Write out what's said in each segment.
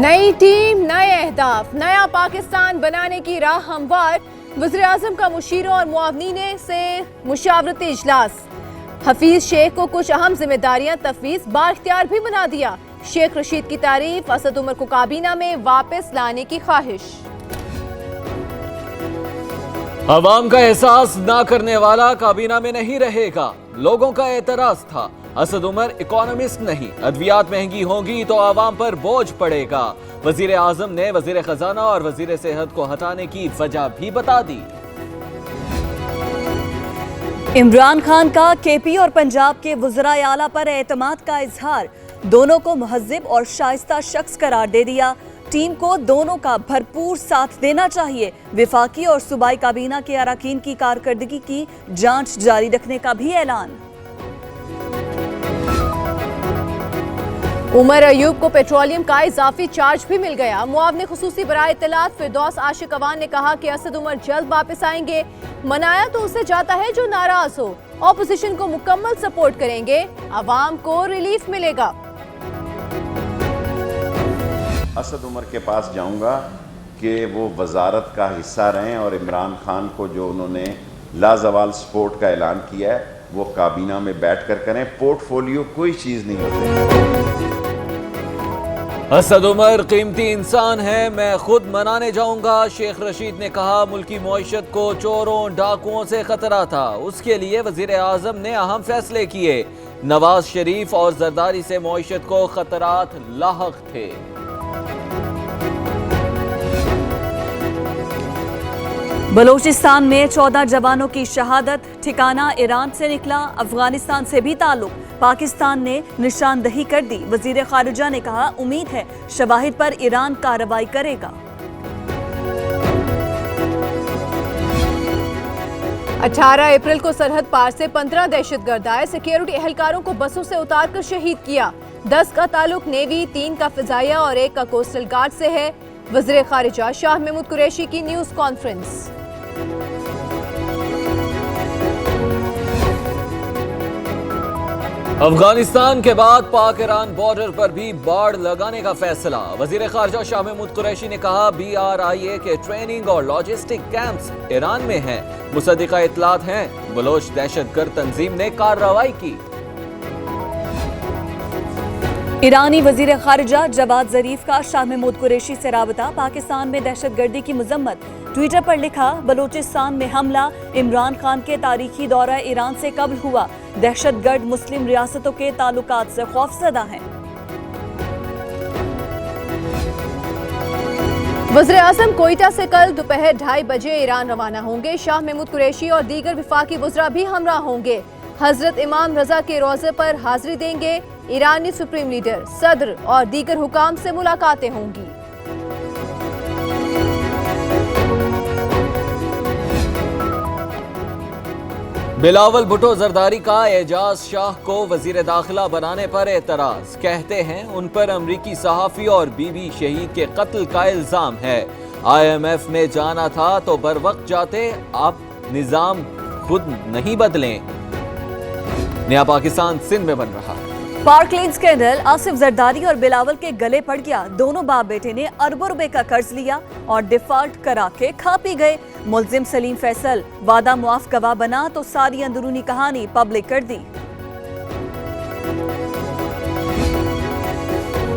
नई टीम, नए अहदाफ, नया पाकिस्तान बनाने की राह हमवार। वज़ीर-ए-आज़म का मुशीरों और मुआवनीन से मुशावरती इजलास। हफीज शेख को कुछ अहम जिम्मेदारियां तफवीज़, बाइख्तियार भी बना दिया। शेख रशीद की तारीफ, असद उमर को काबीना में वापस लाने की ख्वाहिश। अवाम का एहसास ना करने वाला काबीना में नहीं रहेगा, लोगों का एतराज था। असद उमर इकोनॉमिस्ट नहीं, अद्वियात महंगी होंगी तो आवाम पर बोझ पड़ेगा। वजीर आजम ने वजीर खजाना और वजीर सेहत को हटाने की वजह भी बता दी। इमरान खान का केपी और पंजाब के वज़राए आला पर एतमाद का इजहार, दोनों को मुहज्जिब और शाइस्ता शख्स करार दे दिया। टीम को दोनों का भरपूर साथ देना चाहिए। विफाकी और सूबाई काबीना के अरकान की कारकर्दगी की जांच जारी रखने का भी ऐलान। उमर अयूब को पेट्रोलियम का इजाफी चार्ज भी मिल गया। मुआवने खुसूसी बराए इत्तलात फिरदौस आशिक अवान ने कहा कि असद उमर जल्द वापस आएंगे। मनाया तो उसे जाता है जो नाराज हो। ऑपोजिशन को मुकम्मल सपोर्ट करेंगे, अवाम को रिलीफ मिलेगा। असद उमर के पास जाऊंगा कि वो वजारत का हिस्सा रहें और इमरान खान को जो उन्होंने लाजवाल सपोर्ट का ऐलान किया है वो काबीना में बैठ कर करें। पोर्टफोलियो कोई चीज़ नहीं होती। असद उमर कीमती इंसान है, मैं खुद मनाने जाऊंगा। शेख रशीद ने कहा मुल्की मईशत को चोरों डाकुओं से खतरा था, उसके लिए वजीर आजम ने अहम फैसले किए। नवाज शरीफ और जरदारी से मईशत को खतरात लाहक थे। बलोचिस्तान में 14 जवानों की शहादत, ठिकाना ईरान से निकला, अफगानिस्तान से भी ताल्लुक। पाकिस्तान ने निशानदही कर दी। वजीर खारिजा ने कहा उम्मीद है शवाहिद पर ईरान कार्रवाई करेगा। 18 अप्रैल को सरहद पार से 15 दहशतगर्द आए। सिक्योरिटी एहलकारों को बसों से उतारकर शहीद किया। 10 का ताल्लुक नेवी, 3 का फिजाइया और 1 का कोस्टल गार्ड से है। वज़ीर खारिजा शाह महमूद कुरैशी की न्यूज कॉन्फ्रेंस। अफगानिस्तान के बाद पाक ईरान बॉर्डर पर भी बाड़ लगाने का फैसला। वजीर खारजा शाह महमूद कुरैशी ने कहा BRIA के ट्रेनिंग और लॉजिस्टिक कैंप्स ईरान में हैं। मुसद्दिका इतलात हैं, बलोच दहशतगर्द तंजीम ने कार्रवाई की। ईरानी वजीर खारिजा जवाद जरीफ का शाह महमूद कुरैशी से राबता। पाकिस्तान में दहशतगर्दी की मजम्मत। ट्विटर पर लिखा बलोचिस्तान में हमला, इमरान खान के तारीखी दौरा ईरान से कब्ल हुआ। दहशतगर्द मुस्लिम रियासतों के ताल्लुकात से खौफजदा हैं। वज़ीर आज़म कोयटा से कल दोपहर 2:30 बजे ईरान रवाना होंगे। शाह महमूद कुरैशी और दीगर विफाकी वज़रा भी हमरा होंगे। हजरत इमाम रजा के रोज़े पर हाजिरी देंगे। ईरानी सुप्रीम लीडर, सदर और दीगर हुकाम से मुलाकातें होंगी। बिलावल भुट्टो जरदारी का एजाज शाह को वजीर दाखिला बनाने पर एतराज। कहते हैं उन पर अमरीकी सहाफी और बीबी शहीद के कत्ल का इल्जाम है। IMF में जाना था तो बर वक्त जाते, आप निजाम खुद नहीं बदलें। नया पाकिस्तान सिंध में बन रहा। पार्कलेन स्कैंडल, आसिफ जरदारी और बिलावल के गले पड़ गया। दोनों बाप बेटे ने अरबों रुपए का कर्ज लिया और डिफॉल्ट करा के खा पी गए। मुल्जिम सलीम फैसल वादा मुआफ गवाह बना तो सारी अंदरूनी कहानी पब्लिक कर दी।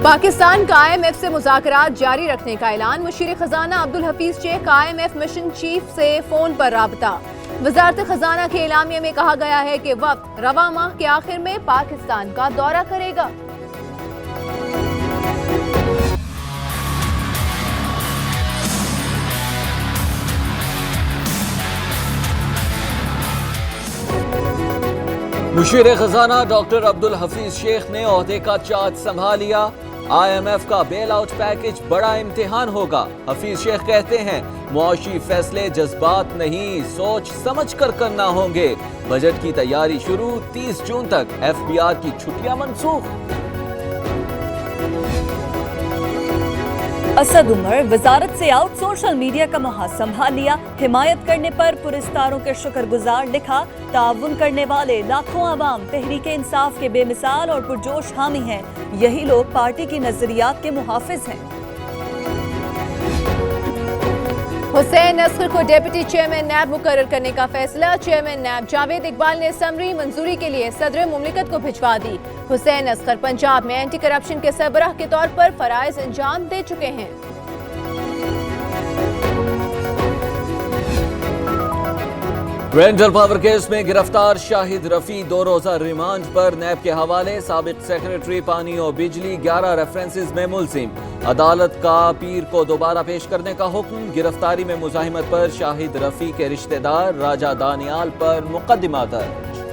पाकिस्तान का IMF से मुज़ाकरात जारी रखने का ऐलान। मुशीर खजाना अब्दुल हफीज शेख का IMF मिशन चीफ से फोन पर राबता। वजारत खजाना के एलामिया में कहा गया है कि वक्त रवा माह के आखिर में पाकिस्तान का दौरा करेगा। मुशीर खजाना डॉक्टर अब्दुल हफीज शेख ने ओहदे का चार्ज संभाल लिया। IMF का बेल आउट पैकेज बड़ा इम्तिहान होगा। हफीज शेख कहते हैं मुआशी फैसले जज्बात नहीं, सोच समझ कर करना होंगे। बजट की तैयारी शुरू, 30 जून तक FBR की छुट्टियां मनसूख। असद उमर वजारत से आउट, सोशल मीडिया का मुहाज संभाल लिया। हिमायत करने पर पुरस्कारों के शुक्रगुजार। लिखा ताउन करने वाले लाखों आवाम तहरीक इंसाफ के बेमिसाल और पुरजोश हामी हैं। यही लोग पार्टी की नजरियात के मुहाफिज हैं। حسین اصغر کو ڈیپٹی چیئرمین نیب مقرر کرنے کا فیصلہ، چیئرمین نیب جاوید اقبال نے سمری منظوری کے لیے صدر مملکت کو بھجوا دی۔ حسین اصغر پنجاب میں اینٹی کرپشن کے سربراہ کے طور پر فرائض انجام دے چکے ہیں۔ رینٹل پاور کیس میں گرفتار شاہد رفیع 2 روزہ ریمانڈ پر نیب کے حوالے، سابق سیکریٹری پانی اور بجلی 11 ریفرنسز میں ملزم، عدالت کا پیر کو دوبارہ پیش کرنے کا حکم، گرفتاری میں مزاحمت پر شاہد رفیع کے رشتہ دار راجہ دانیال پر مقدمہ درج۔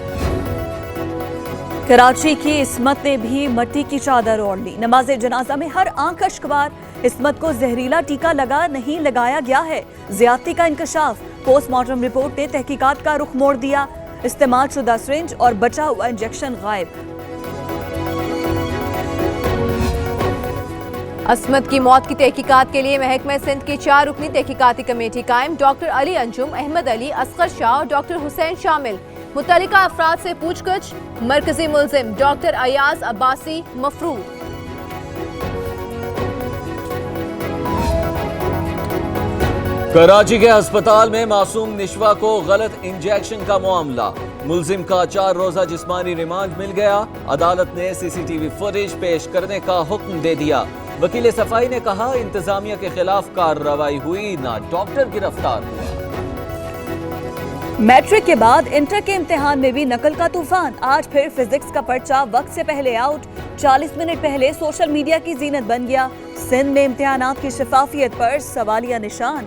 کراچی کی عصمت نے بھی مٹی کی چادر اوڑھ لی، نماز جنازہ میں ہر آنکھ اشکبار، عصمت کو زہریلا ٹیکہ نہیں لگایا گیا ہے، زیادتی کا انکشاف، پوسٹ مارٹم رپورٹ نے تحقیقات کا رخ موڑ دیا، استعمال شدہ سرنج اور بچا ہوا انجیکشن غائب۔ عصمت کی موت کی تحقیقات کے لیے محکمہ سندھ کی 4 رکنی تحقیقاتی کمیٹی قائم، ڈاکٹر علی انجم، احمد علی، اصغر شاہ اور ڈاکٹر حسین شامل، متعلقہ افراد سے پوچھ گچھ، مرکزی ملزم ڈاکٹر ایاز عباسی مفروض۔ کراچی کے ہسپتال میں معصوم نشوہ کو غلط انجیکشن کا معاملہ، ملزم کا 4 روزہ جسمانی ریمانڈ مل گیا، عدالت نے سی سی ٹی وی فوٹیج پیش کرنے کا حکم دے دیا۔ وکیل صفائی نے کہا انتظامیہ کے خلاف کارروائی ہوئی، نہ ڈاکٹر گرفتار ہوا۔ میٹرک کے بعد انٹر کے امتحان میں بھی نقل کا طوفان، آج پھر فزکس کا پرچہ وقت سے پہلے آؤٹ، 40 منٹ پہلے سوشل میڈیا کی زینت بن گیا، سندھ میں امتحانات کی شفافیت پر سوالیہ نشان۔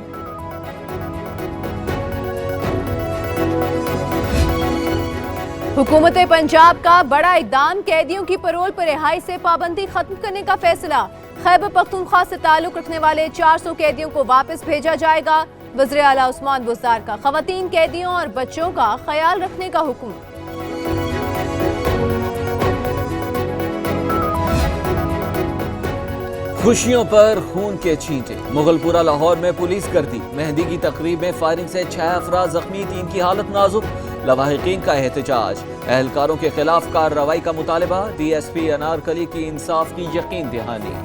حکومت پنجاب کا بڑا اقدام، قیدیوں کی پرول پر رہائی سے پابندی ختم کرنے کا فیصلہ، خیبر پختونخوا سے تعلق رکھنے والے 400 قیدیوں کو واپس بھیجا جائے گا، وزیر اعلیٰ عثمان بزدار کا خواتین قیدیوں اور بچوں کا خیال رکھنے کا حکم۔ خوشیوں پر خون کے چھینٹے، مغل پورہ لاہور میں پولیس گردی، مہندی کی تقریب میں فائرنگ سے 6 افراد زخمی، 3 کی حالت نازک، لواحقین کا احتجاج، اہلکاروں کے خلاف کارروائی کا مطالبہ، ڈی ایس پی انارکلی کی انصاف کی یقین دہانی۔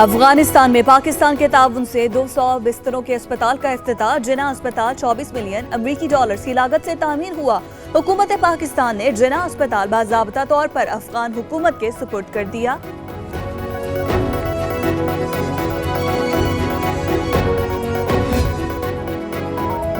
افغانستان میں پاکستان کے تعاون سے 200 بستروں کے اسپتال کا افتتاح، جناح اسپتال 24 ملین امریکی ڈالرز کی لاگت سے تعمیر ہوا، حکومت پاکستان نے جناح اسپتال باضابطہ طور پر افغان حکومت کے سپرد کر دیا۔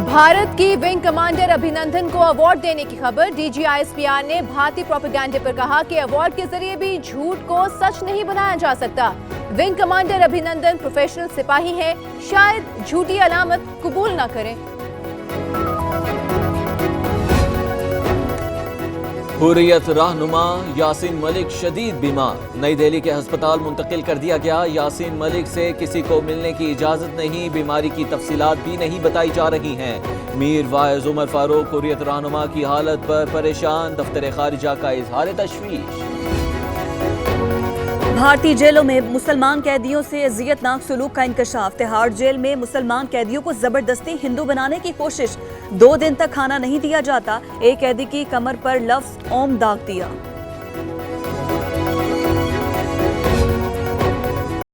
بھارت کی ونگ کمانڈر ابھینندن کو ایوارڈ دینے کی خبر، D G I S P R نے بھارتی پروپیگنڈے پر کہا کہ ایوارڈ کے ذریعے بھی جھوٹ کو سچ نہیں بنایا جا سکتا، ونگ کمانڈر ابھینندن پروفیشنل سپاہی ہیں، شاید جھوٹی علامت قبول نہ کریں۔ حریت رہنما یاسین ملک شدید بیمار، نئی دہلی کے ہسپتال منتقل کر دیا گیا، یاسین ملک سے کسی کو ملنے کی اجازت نہیں، بیماری کی تفصیلات بھی نہیں بتائی جا رہی ہیں۔ میر واعظ عمر فاروق حریت رہنما کی حالت پر پریشان، دفتر خارجہ کا اظہار تشویش۔ بھارتی جیلوں میں مسلمان قیدیوں سے اذیت ناک سلوک کا انکشاف، تہاڑ جیل میں مسلمان قیدیوں کو زبردستی ہندو بنانے کی کوشش، 2 دن تک کھانا نہیں دیا جاتا، ایک قیدی کی کمر پر لفظ اوم داغ دیا۔